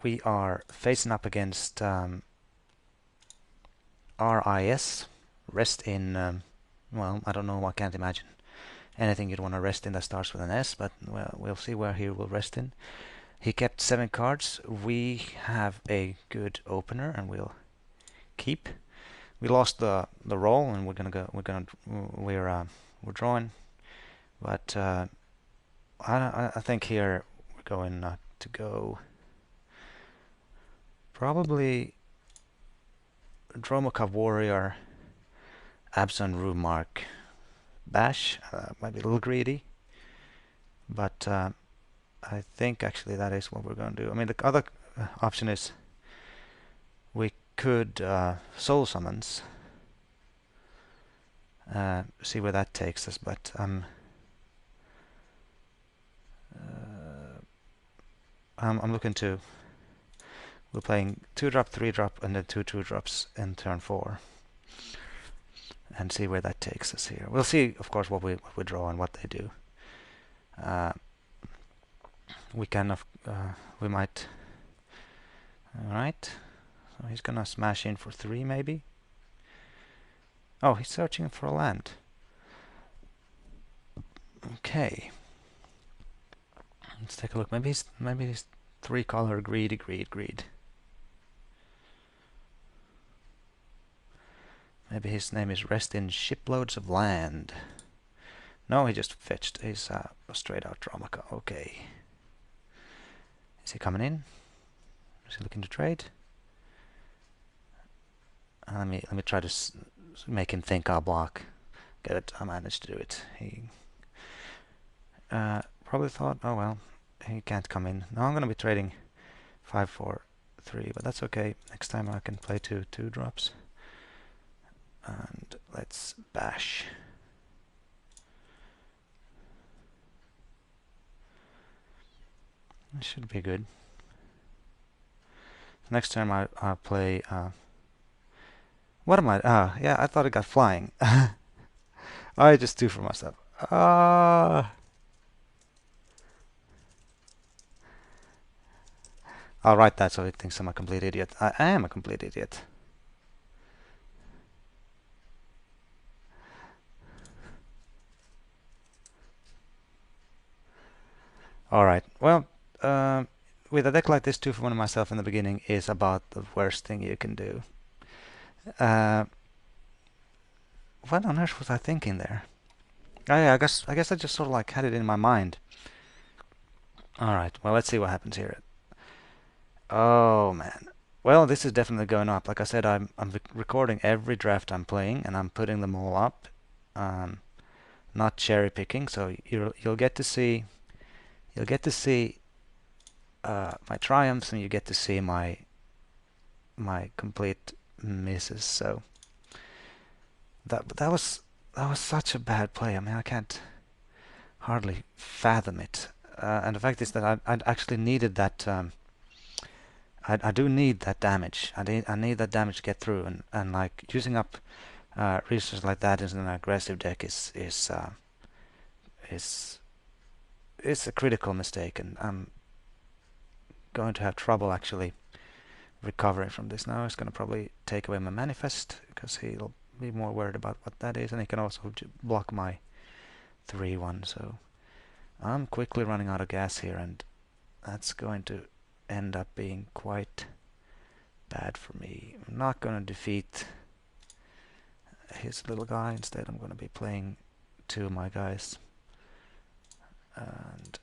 we are facing up against RIS, rest in, well, I don't know, I can't imagine anything you'd want to rest in that starts with an S, but well, we'll see where he will rest in. He kept 7 cards. We have a good opener, and we'll keep. We lost the roll, and we're drawing, but I think here we're going to go probably Dromokov Warrior, Abson Rumark, Bash. Might be a little greedy, but I think actually that is what we're going to do. I mean, the other option is we could soul summons, see where that takes us, but I'm looking to. We're playing 2-drop, 3-drop, and then 2-2-drops in turn 4, and see where that takes us here. We'll see, of course, what we draw and what they do. We might. All right. So he's gonna smash in for 3, maybe. Oh, he's searching for a land. Okay. Let's take a look. Maybe he's 3-color greed. Maybe his name is Rest in Shiploads of Land. No, he just fetched. He's a straight out Dromaka. Okay. Is he coming in? Is he looking to trade? Let me try to make him think I'll block. Get it? I managed to do it. He probably thought, oh well, he can't come in. Now I'm going to be trading 5, 4, 3, but that's okay. Next time I can play 2-2-drops. And let's bash. This should be good. Next time I'll play. What am I? Yeah, I thought it got flying. I just do for myself. I'll write that so it thinks I'm a complete idiot. I am a complete idiot. Alright, well, with a deck like this, 2 for 1 of myself in the beginning is about the worst thing you can do. What on earth was I thinking there? Oh yeah, I guess I just sort of like had it in my mind. Alright, well, let's see what happens here. Oh man. Well, this is definitely going up. Like I said, I'm recording every draft I'm playing, and I'm putting them all up. Not cherry picking, so you'll get to see my triumphs, and you get to see my complete misses. So that was such a bad play. I mean, I can't hardly fathom it. And the fact is that I actually needed that. I do need that damage. I need that damage to get through, and like using up resources like that in an aggressive deck is a critical mistake, and I'm going to have trouble actually recovering from this. Now he's going to probably take away my manifest because he'll be more worried about what that is, and he can also block my 3-1. So I'm quickly running out of gas here, and that's going to end up being quite bad for me. I'm not going to defeat his little guy. Instead, I'm going to be playing 2 of my guys. And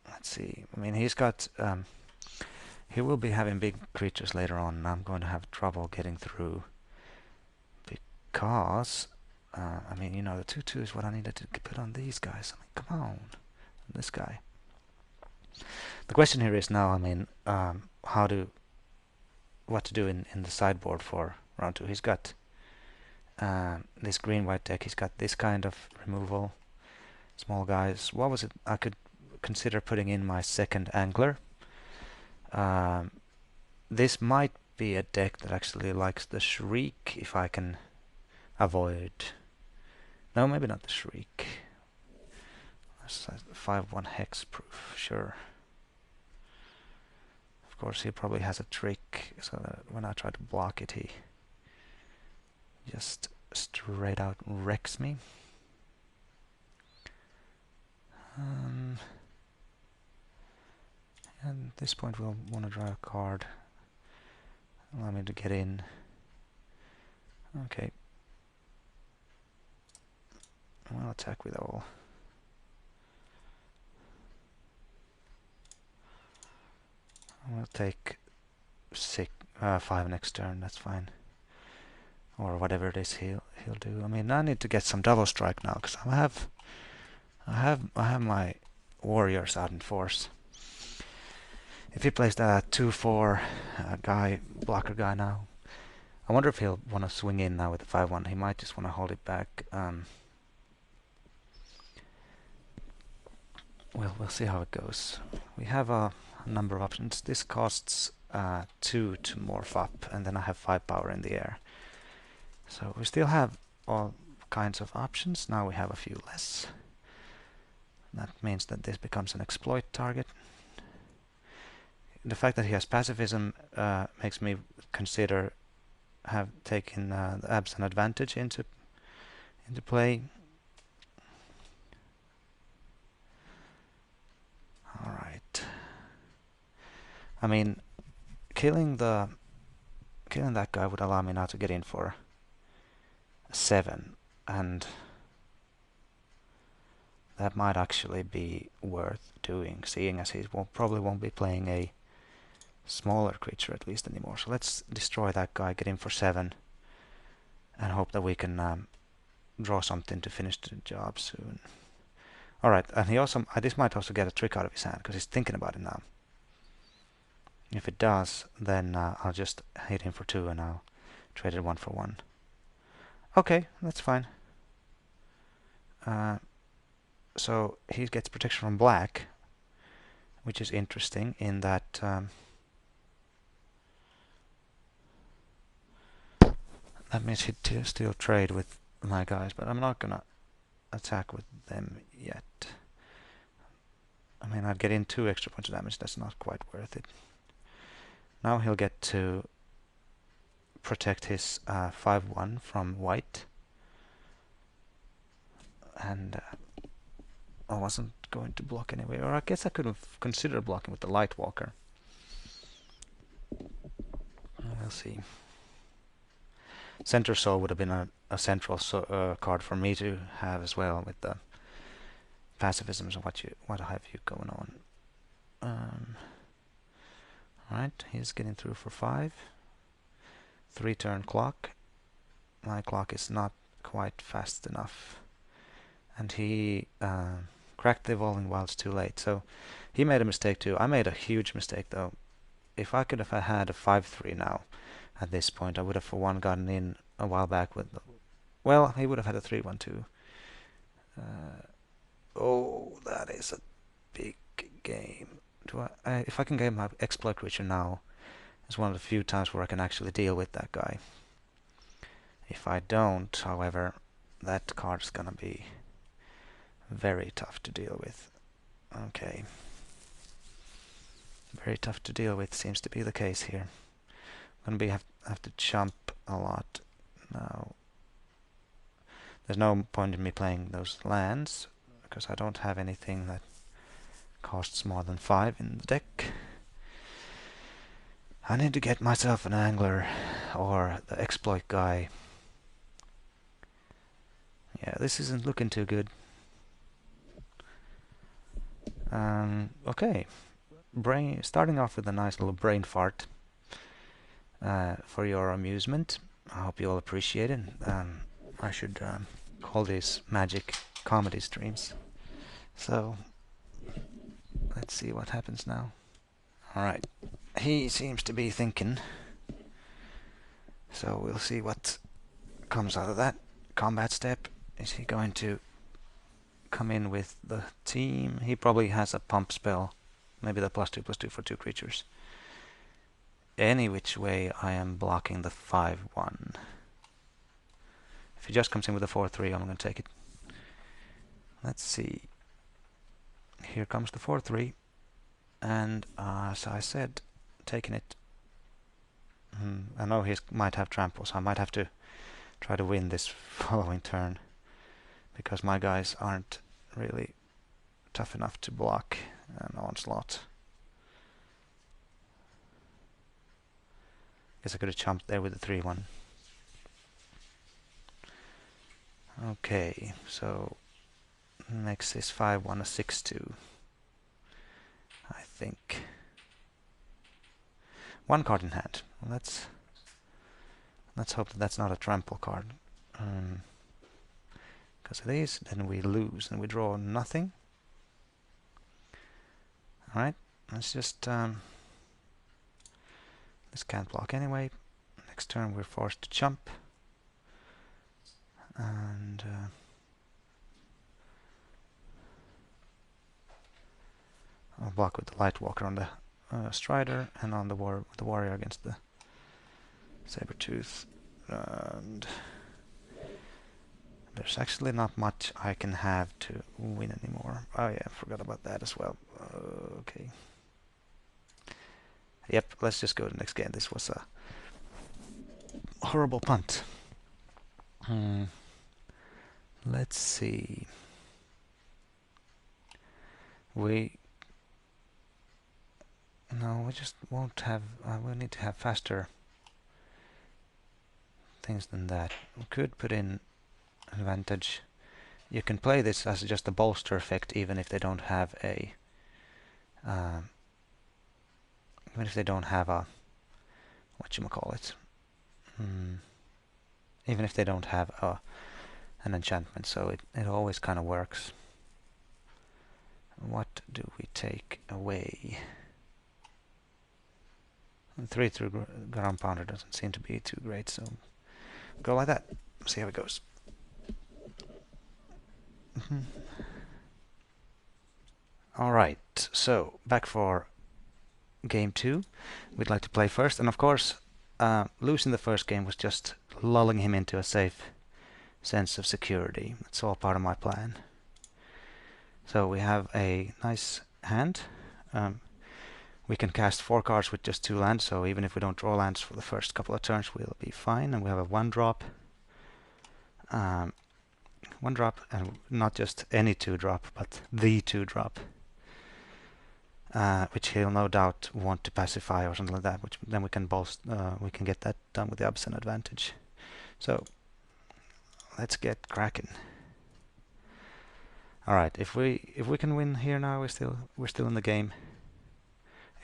let's see. I mean, he's got. He will be having big creatures later on, and I'm going to have trouble getting through because. I mean, you know, the 2/2 is what I needed to put on these guys. I mean, come on, this guy. The question here is now, I mean, what to do in the sideboard for round 2. He's got this green-white deck. He's got this kind of removal, small guys. What was it? I could consider putting in my second angler. This might be a deck that actually likes the Shriek if I can avoid. No, maybe not the Shriek. 5/1 hexproof, sure. course, he probably has a trick so that when I try to block it, he just straight out wrecks me. And at this point, we'll want to draw a card. Allow me to get in. Okay. We'll attack with all. We'll take 5 next turn. That's fine. Or whatever it is he'll do. I mean, I need to get some double strike now because I have my warriors out in force. If he plays that 2/4 guy, blocker guy now, I wonder if he'll want to swing in now with the 5/1. He might just want to hold it back. We'll see how it goes. We have a number of options. This costs 2 to morph up, and then I have 5 power in the air. So we still have all kinds of options. Now we have a few less. That means that this becomes an exploit target. The fact that he has pacifism makes me consider have taken the absent advantage into play. All right. I mean, killing that guy would allow me now to get in for 7, and that might actually be worth doing, seeing as he probably won't be playing a smaller creature at least anymore. So let's destroy that guy, get in for 7, and hope that we can draw something to finish the job soon. Alright, and he also, this might also get a trick out of his hand, because he's thinking about it now. If it does, then I'll just hit him for 2 and I'll trade it 1 for 1. Okay, that's fine. So he gets protection from black, which is interesting in that that means he'd still trade with my guys, but I'm not gonna attack with them yet. I mean, I'd get in 2 extra points of damage. That's not quite worth it. Now he'll get to protect his 5/1 from white, and I wasn't going to block anyway, or I guess I could have considered blocking with the Light Walker. We'll see. Center Soul would have been a central card for me to have as well, with the pacifisms and what have you going on. Alright, he's getting through for 5. 3-turn clock. My clock is not quite fast enough. And he cracked the Evolving Wilds too late. So he made a mistake too. I made a huge mistake though. If I could have had a 5/3 now at this point, I would have for one gotten in a while back with the... Well, he would have had a 3/1 too. Oh, that is a big game. If I can get my exploit creature now, it's one of the few times where I can actually deal with that guy. If I don't, however, that card's gonna be very tough to deal with. Okay. Very tough to deal with seems to be the case here. I'm gonna have to jump a lot now. There's no point in me playing those lands because I don't have anything that costs more than 5 in the deck. I need to get myself an angler or the exploit guy. Yeah, this isn't looking too good. Okay, starting off with a nice little brain fart for your amusement. I hope you all appreciate it. I should call these magic comedy streams. So let's see what happens now. Alright, he seems to be thinking, so we'll see what comes out of that. Combat step. Is he going to come in with the team? He probably has a pump spell, maybe the +2/+2 for 2 creatures. Any which way, I am blocking the 5/1. If he just comes in with a 4/3, I'm going to take it. Let's see. Here comes the 4/3, and as I said, taking it. I know he might have trample, so I might have to try to win this following turn, because my guys aren't really tough enough to block an onslaught. Guess I could have jumped there with the 3-1. Okay, so next is 5-1, a 6-2. I think. One card in hand. Well, let's hope that that's not a trample card. Because of these, then we lose and we draw nothing. Alright, let's just... this can't block anyway. Next turn we're forced to jump. And... I'll block with the Lightwalker on the Strider and on the Warrior against the Sabertooth. And there's actually not much I can have to win anymore. Oh yeah, I forgot about that as well. Okay. Yep, let's just go to the next game. This was a horrible punt. Let's see. We just won't have... we need to have faster things than that. We could put in advantage. You can play this as just a bolster effect, even if they don't have a... even if they don't have a... whatchamacallit. Even if they don't have an enchantment, so it always kind of works. What do we take away? 3 through Ground Pounder doesn't seem to be too great, so go like that. See how it goes. Alright, so back for game 2. We'd like to play first, and of course losing the first game was just lulling him into a safe sense of security. It's all part of my plan. So we have a nice hand. We can cast 4 cards with just 2 lands, so even if we don't draw lands for the first couple of turns, we'll be fine. And we have a 1-drop. 1-drop, and not just any 2-drop, but the 2-drop. Which he'll no doubt want to pacify or something like that, which then we can get that done with the Absent advantage. So let's get cracking. All right, if we can win here now, we're still in the game.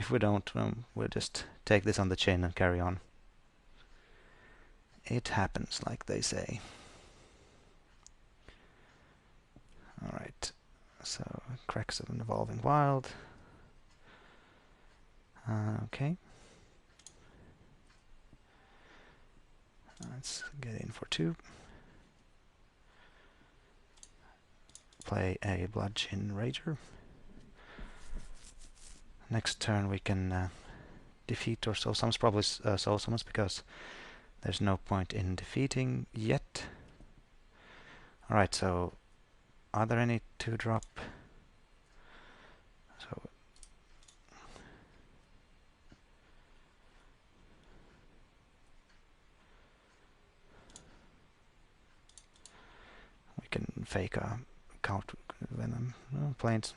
If we don't, we'll just take this on the chin and carry on. It happens, like they say. All right, so cracks of an Evolving Wild. Okay. Let's get in for 2. Play a Bludgeon Rager. Next turn we can defeat or Soul Summons, probably Soul Summons, because there's no point in defeating yet. Alright, so are there any 2-drop? So we can fake a count Venom. No, Plains.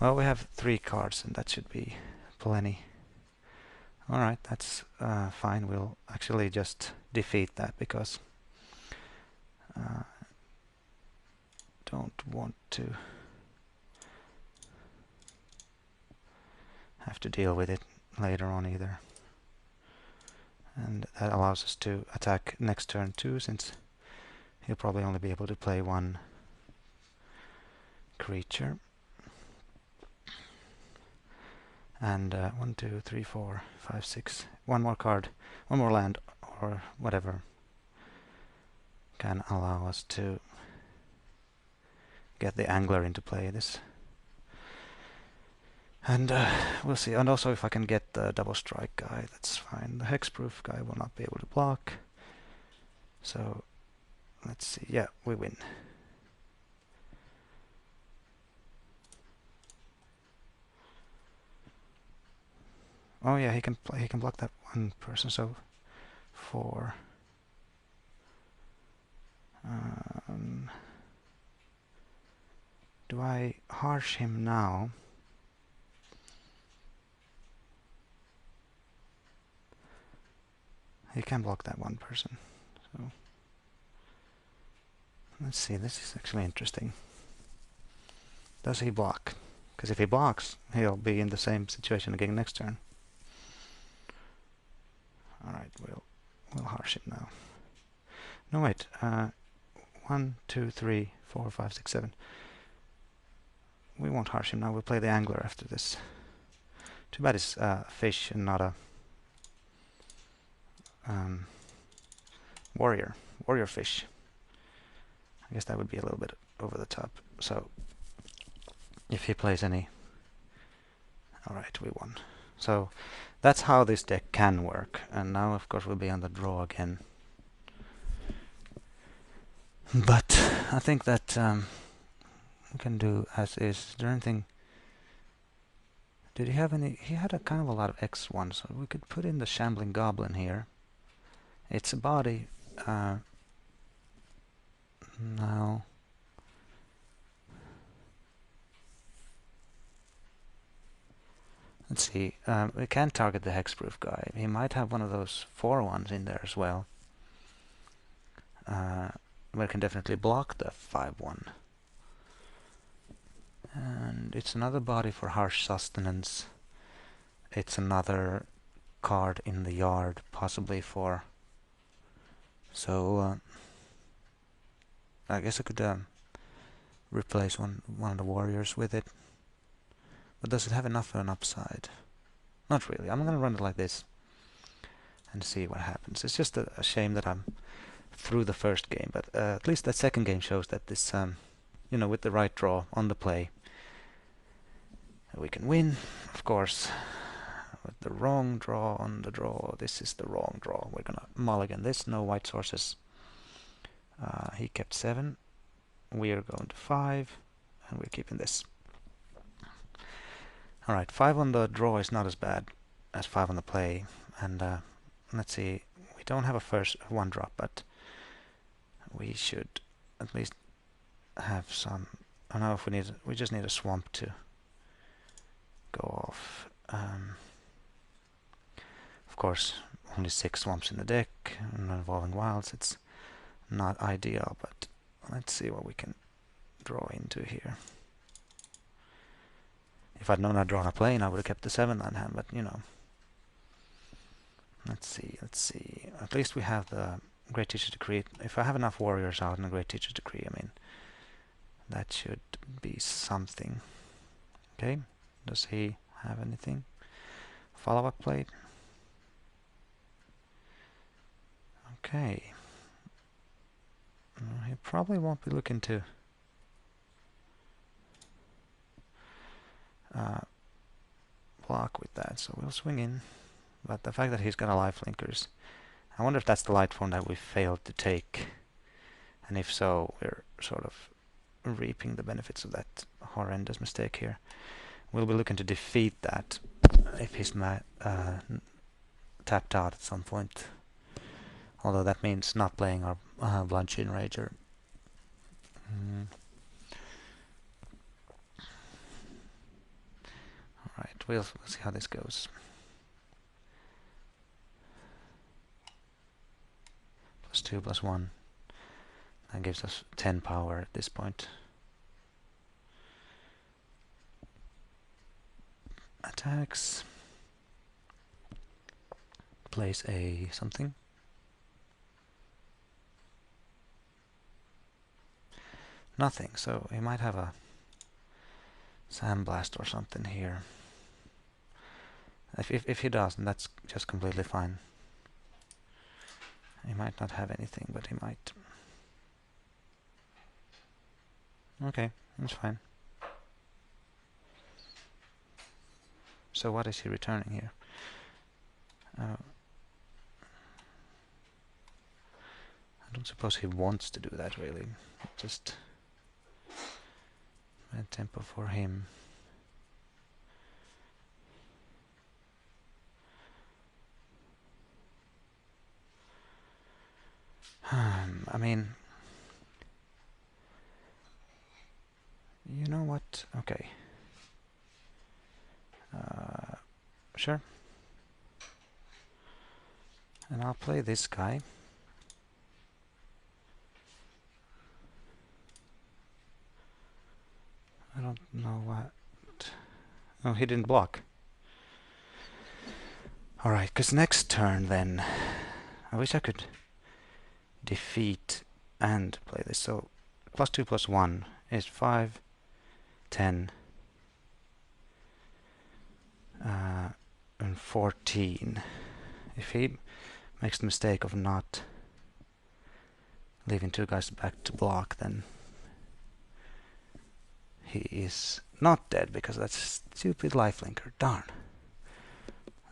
Well, we have 3 cards, and that should be plenty. Alright, that's fine. We'll actually just defeat that, because don't want to have to deal with it later on either. And that allows us to attack next turn too, since he'll probably only be able to play 1 creature. And 1, 2, 3, 4, 5, 6. 1 more card, 1 more land, or whatever can allow us to get the Angler into play. This, and we'll see. And also, if I can get the double strike guy, that's fine. The hexproof guy will not be able to block. So let's see. Yeah, we win. Oh yeah, he can block that one person. So 4. Do I harsh him now? He can block that one person. So let's see. This is actually interesting. Does he block? Because if he blocks, he'll be in the same situation again next turn. All right, we'll harsh him now. No wait. 1, 2, 3, 4, 5, 6, 7. We won't harsh him now. We'll play the angler after this. Too bad it's fish and not a warrior fish. I guess that would be a little bit over the top. So if he plays any, all right, we won. So that's how this deck can work. And now, of course, we'll be on the draw again. But I think that we can do as is. Is there anything? Did he have any? He had a kind of a lot of X1, so we could put in the Shambling Goblin here. It's a body. No. Let's see. We can target the hexproof guy. He might have one of those 4-1s in there as well. We can definitely block the 5-1. And it's another body for harsh sustenance. It's another card in the yard, possibly for. So I guess I could replace one of the warriors with it. But does it have enough of an upside? Not really. I'm gonna run it like this and see what happens. It's just a shame that I'm through the first game, but at least that second game shows that this, you know, with the right draw on the play, we can win. Of course, with the wrong draw on the draw, this is the wrong draw. We're gonna mulligan this. No white sources. He kept 7. We are going to 5, and we're keeping this. All right, 5 on the draw is not as bad as 5 on the play, and let's see. We don't have a first 1-drop, but we should at least have some. I don't know if we just need a swamp to go off. Of course, only 6 swamps in the deck, and involving wilds. It's not ideal, but let's see what we can draw into here. If I'd known I'd drawn a plane, I would have kept the 7 on hand, but you know. Let's see. At least we have the Great Teacher's Decree. If I have enough warriors out in the Great Teacher's Decree, I mean, that should be something. Okay, does he have anything? Follow-up plate? Okay. He probably won't be looking to block with that, so we'll swing in. But the fact that he's got a lifelinkers, I wonder if that's the light form that we failed to take. And if so, we're sort of reaping the benefits of that horrendous mistake here. We'll be looking to defeat that if he's tapped out at some point. Although that means not playing our Bloodshin Rager. Alright, we'll see how this goes. +2 +1. That gives us 10 power at this point. Attacks. Place a something. Nothing, so he might have a Sandblast or something here. If he does, then that's just completely fine. He might not have anything, but he might. Okay, that's fine. So what is he returning here? I don't suppose he wants to do that, really. Just bad tempo for him. I mean, you know what? Okay. Sure. And I'll play this guy. I don't know what... Oh, he didn't block. Alright, because next turn then... I wish I could defeat and play this. So, +2 +1 is 5, 10, and 14. If he makes the mistake of not leaving two guys back to block, then he is not dead because that's a stupid lifelinker. Darn.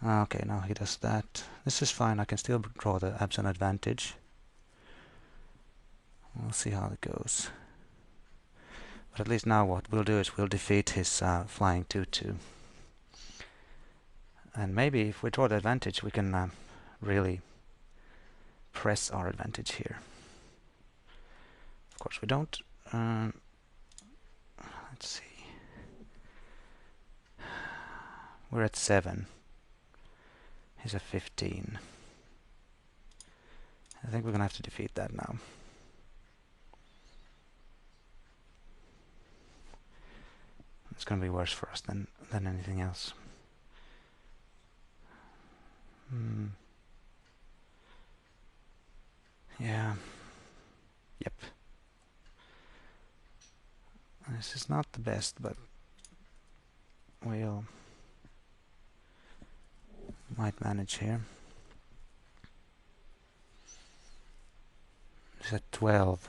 Okay, now he does that. This is fine. I can still draw the absent advantage. We'll see how it goes. But at least now what we'll do is we'll defeat his flying 2-2. And maybe if we draw the advantage, we can really press our advantage here. Of course we don't. Let's see. We're at 7. He's at 15. I think we're gonna have to defeat that now. It's gonna be worse for us than anything else. Yeah. Yep. This is not the best, but we'll might manage here. It's at 12.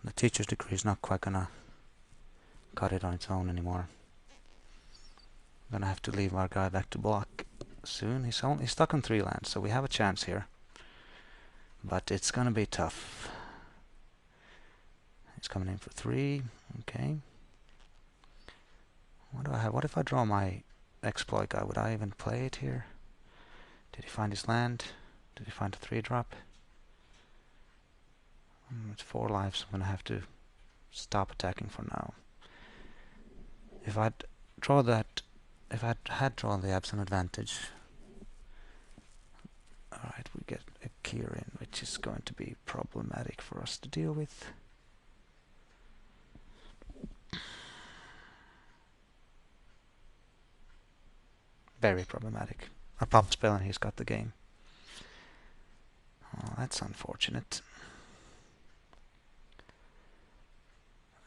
The teacher's degree is not quite gonna cut it on its own anymore. I'm gonna have to leave our guy back to block soon. He's stuck on 3 lands, so we have a chance here. But it's gonna be tough. He's coming in for 3. Okay. What do I have? What if I draw my exploit guy? Would I even play it here? Did he find his land? Did he find a 3-drop? It's 4 lives. I'm gonna have to stop attacking for now. If I'd draw that, if I had drawn the absent advantage, alright, we get a Kirin, which is going to be problematic for us to deal with. Very problematic. A pump spell and he's got the game. Oh, that's unfortunate.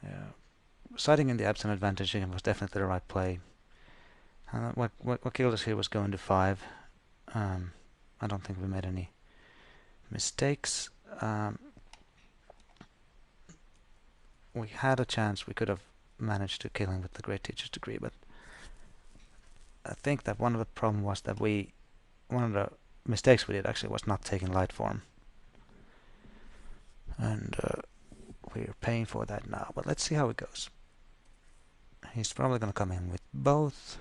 Yeah. Siding in the absent advantage again was definitely the right play. What killed us here was going to 5. I don't think we made any mistakes. We had a chance. We could have managed to kill him with the Great Teacher's Degree, but I think that one of the problem was that one of the mistakes we did actually was not taking light form. And we're paying for that now, but let's see how it goes. He's probably going to come in with both.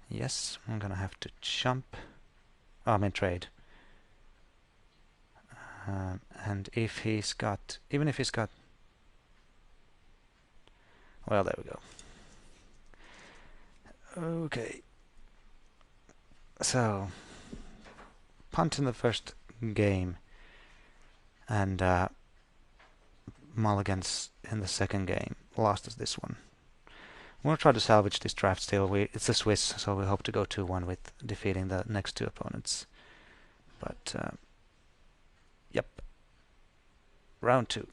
Yes, I'm going to have to jump. Oh, I mean trade. And if he's got, even if he's got, well, there we go. Okay. So, punt in the first game and mulligans in the second game. Lost us this one. We'll try to salvage this draft still. It's a Swiss, so we hope to go 2-1 with defeating the next 2 opponents. But, yep. Round 2.